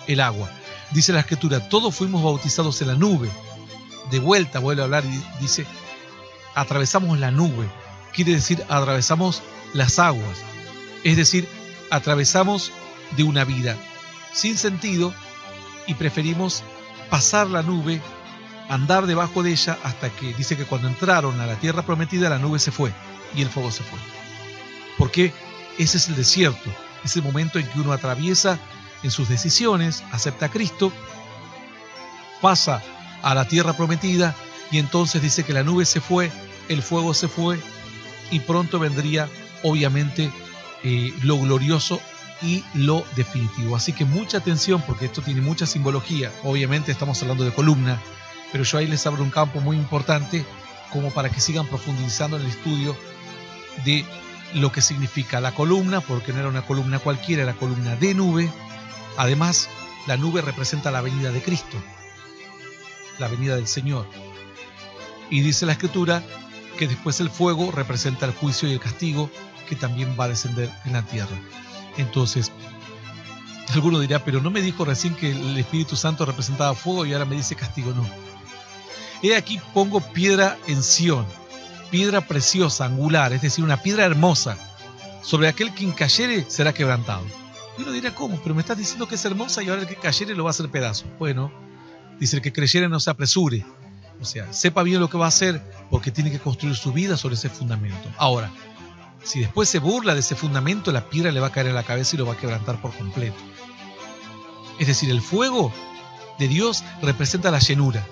el agua. Dice la Escritura, todos fuimos bautizados en la nube. De vuelta vuelve a hablar y dice, atravesamos la nube. Quiere decir, atravesamos las aguas. Es decir, atravesamos de una vida sin sentido y preferimos pasar la nube, andar debajo de ella, hasta que dice que cuando entraron a la tierra prometida, la nube se fue y el fuego se fue. Porque ese es el desierto, es el momento en que uno atraviesa en sus decisiones, acepta a Cristo pasa a la tierra prometida, y entonces dice que la nube se fue, el fuego se fue, y pronto vendría obviamente lo glorioso y lo definitivo. Así que mucha atención, porque esto tiene mucha simbología. Obviamente estamos hablando de columna, pero yo ahí les abro un campo muy importante como para que sigan profundizando en el estudio de lo que significa la columna, porque no era una columna cualquiera, era columna de nube. Además, la nube representa la venida de Cristo, la venida del Señor. Y dice la Escritura que después el fuego representa el juicio y el castigo que también va a descender en la tierra. Entonces, alguno dirá, pero no me dijo recién que el Espíritu Santo representaba fuego y ahora me dice castigo. No. He aquí pongo piedra en Sión, piedra preciosa, angular, es decir, una piedra hermosa. Sobre aquel que cayere será quebrantado. Y uno dirá, ¿cómo? Pero me estás diciendo que es hermosa y ahora el que cayere lo va a hacer pedazo. Bueno, dice, el que creyere no se apresure. O sea, sepa bien lo que va a hacer, porque tiene que construir su vida sobre ese fundamento. Ahora, si después se burla de ese fundamento, la piedra le va a caer en la cabeza y lo va a quebrantar por completo. Es decir, el fuego de Dios representa la llenura,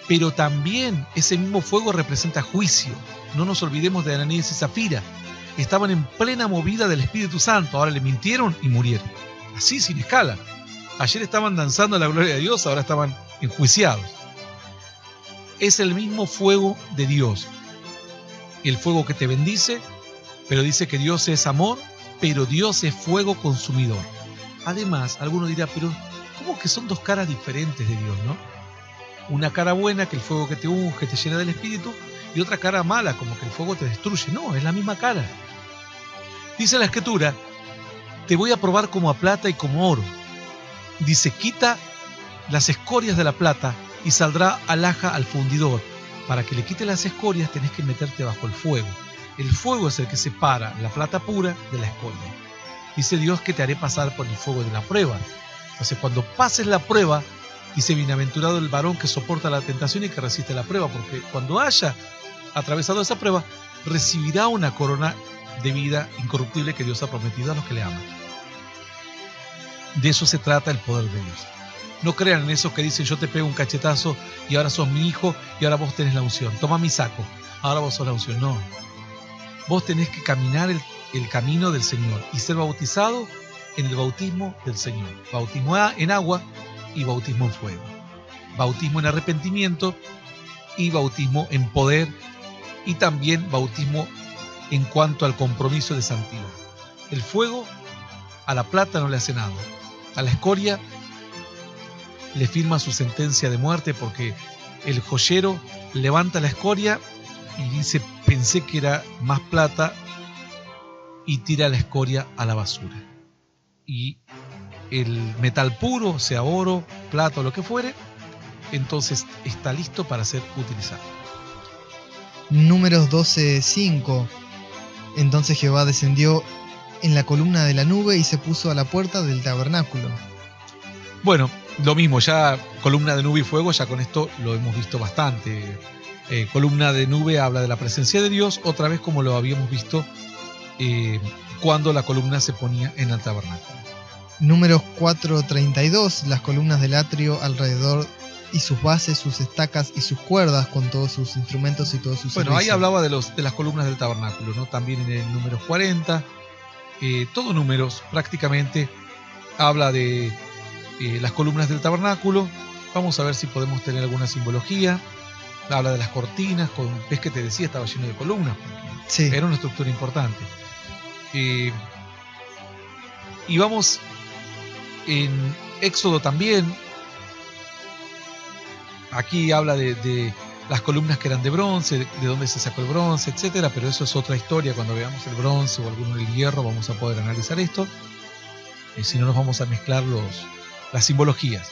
pero también ese mismo fuego representa juicio. No nos olvidemos de Ananías y Zafira. Estaban en plena movida del Espíritu Santo, ahora le mintieron y murieron. Así, sin escala. Ayer estaban danzando a la gloria de Dios, ahora estaban enjuiciados. Es el mismo fuego de Dios. El fuego que te bendice, pero dice que Dios es amor, pero Dios es fuego consumidor. Además, alguno dirá, pero ¿cómo que son dos caras diferentes de Dios, no? Una cara buena, que el fuego que te unge, te llena del Espíritu, y otra cara mala, como que el fuego te destruye. No, es la misma cara. Dice la Escritura, te voy a probar como a plata y como oro. Dice, quita las escorias de la plata y saldrá alhaja al fundidor. Para que le quite las escorias tenés que meterte bajo el fuego. El fuego es el que separa la plata pura de la escoria. Dice Dios que te haré pasar por el fuego de la prueba. Entonces cuando pases la prueba, dice, bienaventurado el varón que soporta la tentación y que resiste la prueba, porque cuando haya atravesado esa prueba, recibirá una corona de vida incorruptible que Dios ha prometido a los que le aman. De eso se trata el poder de Dios. No crean en esos que dicen, yo te pego un cachetazo y ahora sos mi hijo y ahora vos tenés la unción. Toma mi saco, ahora vos sos la unción. No. Vos tenés que caminar el camino del Señor y ser bautizado en el bautismo del Señor. Bautismo en agua y bautismo en fuego. Bautismo en arrepentimiento y bautismo en poder, y también bautismo en cuanto al compromiso de santidad. El fuego a la plata no le hace nada. A la escoria le firma su sentencia de muerte, porque el joyero levanta la escoria y dice, pensé que era más plata, y tira la escoria a la basura. Y el metal puro, sea oro, plata o lo que fuere, entonces está listo para ser utilizado. Números 12:5. Entonces Jehová descendió en la columna de la nube y se puso a la puerta del tabernáculo. Bueno, lo mismo, ya columna de nube y fuego, ya con esto lo hemos visto bastante. Columna de nube habla de la presencia de Dios, otra vez como lo habíamos visto cuando la columna se ponía en el tabernáculo. Números 4:32, las columnas del atrio alrededor y sus bases, sus estacas y sus cuerdas, con todos sus instrumentos y todos sus servicios. Bueno, ahí hablaba de las columnas del tabernáculo, ¿no? También en el número 40, todo números prácticamente habla de las columnas del tabernáculo. Vamos a ver si podemos tener alguna simbología. Habla de las cortinas, ves que te decía, estaba lleno de columnas, sí. Era una estructura importante. Y vamos en Éxodo también. Aquí habla de las columnas que eran de bronce, de dónde se sacó el bronce, etcétera, pero eso es otra historia. Cuando veamos el bronce o alguno del hierro vamos a poder analizar esto. Si no, nos vamos a mezclar las simbologías.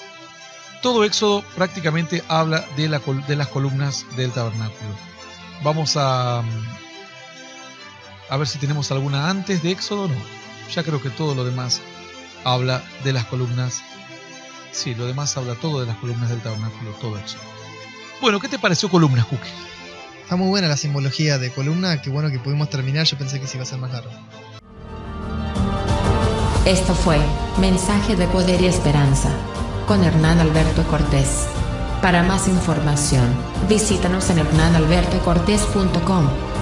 Todo Éxodo prácticamente habla de las columnas del tabernáculo. Vamos a ver si tenemos alguna antes de Éxodo. No, ya creo que todo lo demás habla de las columnas. Sí, lo demás habla todo de las columnas del tabernáculo, todo Éxodo. Bueno, ¿qué te pareció columnas, Cookie? Está muy buena la simbología de columna, qué bueno que pudimos terminar, yo pensé que se iba a hacer más largo. Esto fue Mensaje de Poder y Esperanza con Hernán Alberto Cortés. Para más información, visítanos en hernanalbertocortés.com.